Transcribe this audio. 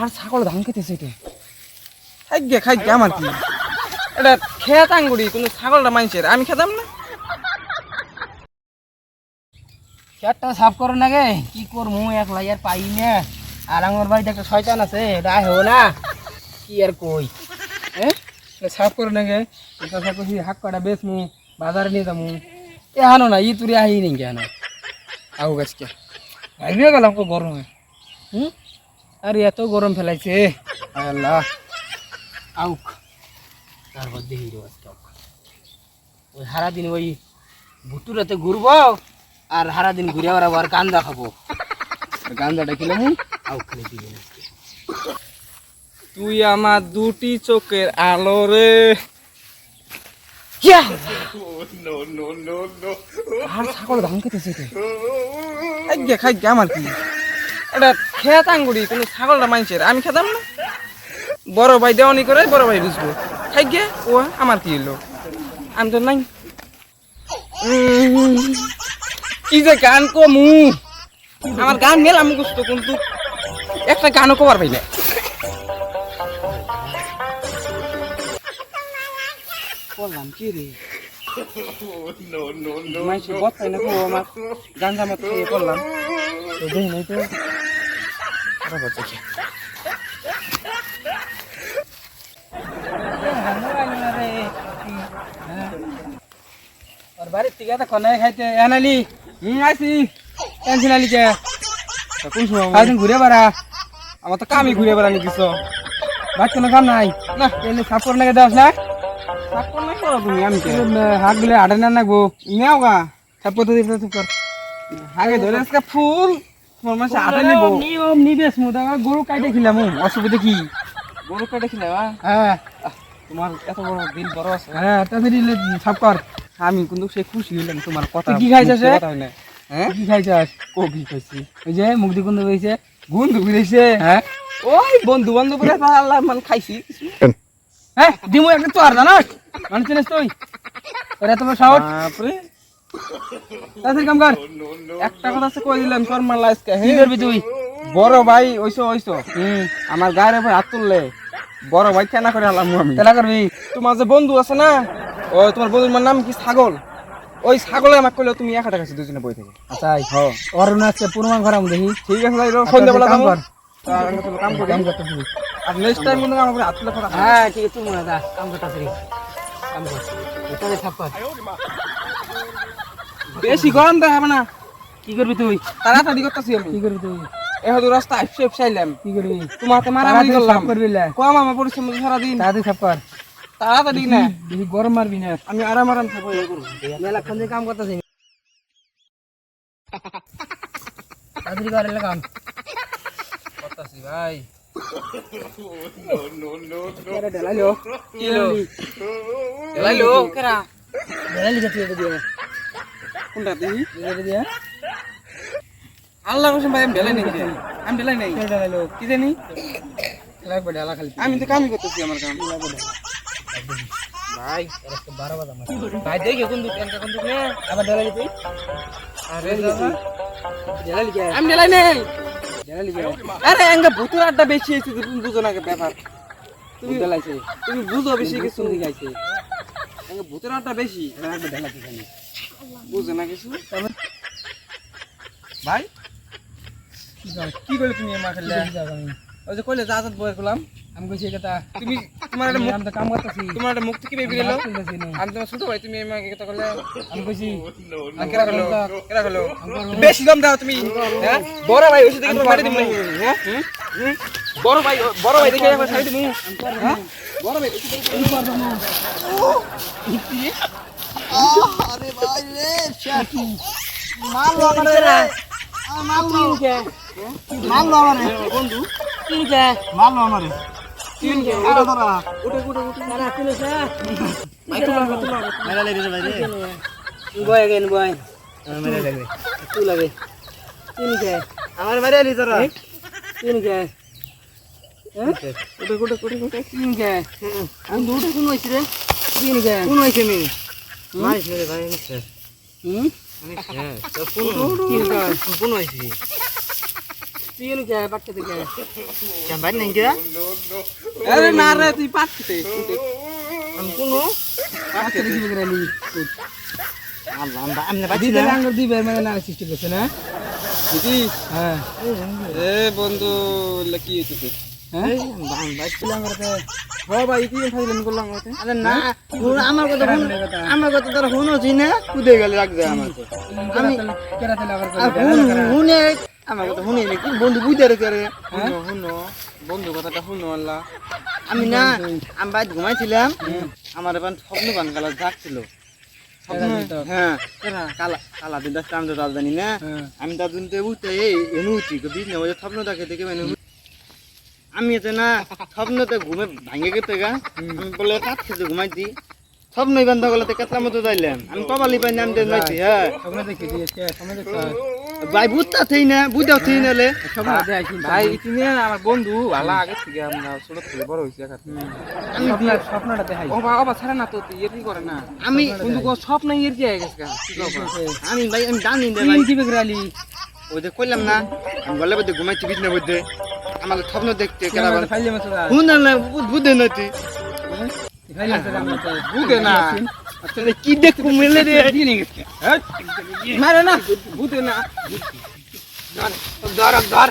আর ছাগল ধান খেতেছে এটা খাইগে আমার কি এটা খেত আঙ্গুরি কোনো ছাগলটা মাইনছে আমি খেতাম না খেতটা সাফ করো না গে কি করবো একলা আর পাই না আর আমার বাড়িতে একটা শয়তান আছে এটা আহেও না কি আর কই হ্যাঁ সাফ করো না গে এটা সাফ করছি হাক কাটা বেশ মু বাজারে নিয়ে যাবো এহানো না ই তুরি আহি নেই কেন আউ গাছকে আইবে গেলাম তো গরমে আরে এত গরম ফেলাইছে আল্লাহ আউক তারপর দেখি রে আজকে ওই সারাদিন ওই ভুট্টুরাতে ঘুরবো আর সারাদিন ঘুরে আবার গান্দা খাবো গাঞ্জাটা খেলাম আউক খালি দিবি না তুই আমার দুটি চোখের আলো রে আর ছাগল ধান খেতেছে খাইগে আমার কি এটা খেত আঙ্গুরি কোনো ছাগলটা মাইনছে আমি খেতাম না বড় ভাই দেওয়ানি করে বড় ভাই বুঝবো খাইগে ও আমার কি হলো আমি তো নাই কি যে গান কমু আমার গান মেলাম বুঝতো কিন্তু একটা গানও কবার পাই না বললাম কি রে মাইছে বতাই না আমার গাঞ্জা মত খেয়ে করলাম তো দেই নাই তো খারাপ হচ্ছে কি আর বাড়ির থেকে তো কোনে খাইতে এনালি আইসি টেনশন আলি কে কোন সময় আইদিন ঘুরে বেড়া আমার তো কামই ঘুরে বেড়ানি দিছ বাড়ি কোনো কাম নাই না এমনি সাফ করে নাকি দেওয়াস না সাপ কোন নাই করো তুমি আমি কে হাত গুলো আটে না নাকবো নেও গা সাফ করতে দিবি চুপ কর আগে ধরে আজকে ফুল তোমার মাসে আটে নিব নিয়ম নিবেশ মুদা গরু কাইটে খিলাম অসুবিধা কি গরু কেটে খিলে হ্যাঁ তোমার এত বড় দিল বড় আছে হ্যাঁ তাড়াতাড়ি সাফ কর আমি কিন্তু সে খুশি হইলাম তোমার কথা তুই কি খাইছিস রে? হ্যাঁ কি খাইছাস ও কি খাইছি ওই যে মুখ দিয়ে গন্ধ হয়েছে বন্ধু বুঝেছে হ্যাঁ ওই বন্ধু বান্ধব আল্লাহ মানে খাইছি হ্যাঁ দিমু একটা তো আর জানাস মানে চিনিস তুই তোর এত বড় সাহস বাপরে তাড়াতাড়ি কাম কর একটা কথা আছে কই দিলাম তোর মাল্লা আজকে কি করবি তুই বড় ভাই ওইসো আমার গায়ের উপর হাত তুললে বড় ভাই কেনা করে আলাম আমি তেলা করবি তোমার যে বন্ধু আছে না ও তোমার বন্ধুর নাম কি ছাগল ওই ছাগলে আমাকে কইলো তুমি 1 টাকা খাইছো দুজনে বই থেকে তাই ওর না আছে প্রমাণ করাম দেখি ঠিক আছে তাই সন্ধ্যাবেলা কাম যাবো কর কাম করি কাম করতে দিবি আর নেক্সট টাইম কিন্তু আমার উপরে হাত তুলে কথা হ্যাঁ ঠিক আছে তুই মনে দা কাম করতে দিবি কাম কর তাহলে সাফ কর বেশি গরম দেখাবে না কি করবি তুই তাড়াতাড়ি করতেছি আমি কি করবি তুই এখন রাস্তা আইসে চাইলাম কি করবি তোমার হাতে মারামারি করলাম করবি না কম আমার পরিশ্রম সারাদিন তাড়াতাড়ি সাফ কর তাড়াতাড়ি না বেশি গরম মারবি না আমি আরাম থাকবো মেলাক্ষণ দিয়ে কাম করতেছি তাড়াতাড়ি কর এলা কাম করতেছি ভাই ঢেলাইলো এলাইলো কেরা ঢেলাইলি গেছি এটা দিয়ে কোনটা দিই এটা দিয়ে আল্লাহ কসম ভাই আমি ঢেলাই নাই আমি ঢেলাই নাই ঢেলাইলো কি জানি লাগবে ঢেলা খালি আমি তো কামই করতেছি আমার কাম ভাই 12 বাজে আমার ভাই দেখি কোন দোকান নে আবার ঢেলাইলি তুই আরে দাদা ঢেলাইলি কে আমি ঢেলাই নাই ঢেলাইলি কে আরে এঙ্গা ভুতুর আড্ডা বেশি হয়েছে তুমি বুঝো না ব্যাপার তুমি ঢেলাইছে তুমি বুঝো বেশি কিছু তুমি গাইছে এঙ্গা ভুতুর আড্ডা বেশি লাগবে ঢেলাইতে জানি বুঝো না কিছু ভাই কি করলে তুমি আমার খেলে ওই যে কইলে যা যা বই করলাম আমি কইছি কথা তুমি তোমার একটা মুখ আমি তো কাম করতেছি তোমার একটা মুখ থেকে বেরিয়ে গেল করতেছি না আমি তোমার ছোট ভাই তুমি আমাকে কথা করলে আমি কইছি কেরা গেল বেশি দাম দাও তুমি হ্যাঁ বড় ভাই ওই থেকে মারি দিমু হ্যাঁ বড় ভাই দেখে একবার ছাড়ি দিমু হ্যাঁ বড় ভাই আরে ভাই রে শাকি মারলো আমারে মারলো কে মারলো আমারে বন্ধু কি কে মারলো আমারে তিন কে আরে ধরা উঠে তারা কিনেছে ভাই তোমার মেলা লাগে রে ভাই রে বয় अगेन বয় মেলা লাগে তুই লাগে তিন কে আমার মারি আলি তোরা তিন কে উঠে তিন কে আমি দুটো কোন হইছে রে তিন কে কোন হইছে মি মারিস রে ভাই নিছে হুম তো কোন তিন কে কোন হইছে তুই এনে কে পাট খেতে কে কেন ভাই নাই কে আরে না রে তুই পাট খেতে আমি কোনো পাট খেতে দিবে গেলি আল্লাহ আমনে বাজি দিতে না আঙ্গুর দিবে মানে না সৃষ্টি করছে না দিদি হ্যাঁ এ বন্ধু কি হইছে হ্যাঁ বাইক আঙ্গুরতে ও ভাই কি ফাইলেন করলাম ওতে আরে না আমার কথা তোর শুনোছি না কুদে গেলে রাখ দে আমাকে আমি কেরাতে লাগার শুনে আমার কথা শুনে কি বন্ধু বুঝতে রে করে শুনো শুনো বন্ধু কথাটা শুনো আল্লাহ আমি না আমি বাইরে ঘুমাইছিলাম আমার এবার স্বপ্ন গান গালা জাগছিল হ্যাঁ কালা কালা দিন দশটা আমি তো রাজধানী না আমি তার দিন তো বুঝতে এই এনুছি বিষ নেবো স্বপ্ন দেখে দেখে মানে আমি এতে না স্বপ্নতে ঘুমে ভাঙে গেতে গা আমি বলে কাজ খেতে ঘুমাইছি স্বপ্ন বন্ধ করলে কেতলা মতো যাইলাম আমি কবালি পাই নাম দিয়ে নাইছি হ্যাঁ স্বপ্ন দেখি দিয়েছে স্বপ্ন দেখছ ভাই বুঝতেই না বুঝাওছি নালে স্বপ্ন দেখাইছি ভাই তুমি আমার বন্ধু ভালো আগে থেকে আমরা ছোট থেকে বড় হইছি একাতে আমি স্বপ্নটা দেখাই ও বাবা ছাড়া না তো তুই এর কি করে না আমি বন্ধু কো স্বপ্ন এর কি হয়ে গেছে আমি ভাই আমি জানি না ভাই কি বেগরালি ওই যে কইলাম না আমি বলে বলতে ঘুমাইছি বিছনা বলতে আমার স্বপ্ন দেখতে কেনা ফাইলে মতো শুন না বুঝে না তুই ফাইলে মতো আমতে বুঝে না আসলে কি দেখু মিলে রে মারে না বুঝে না ধর ধর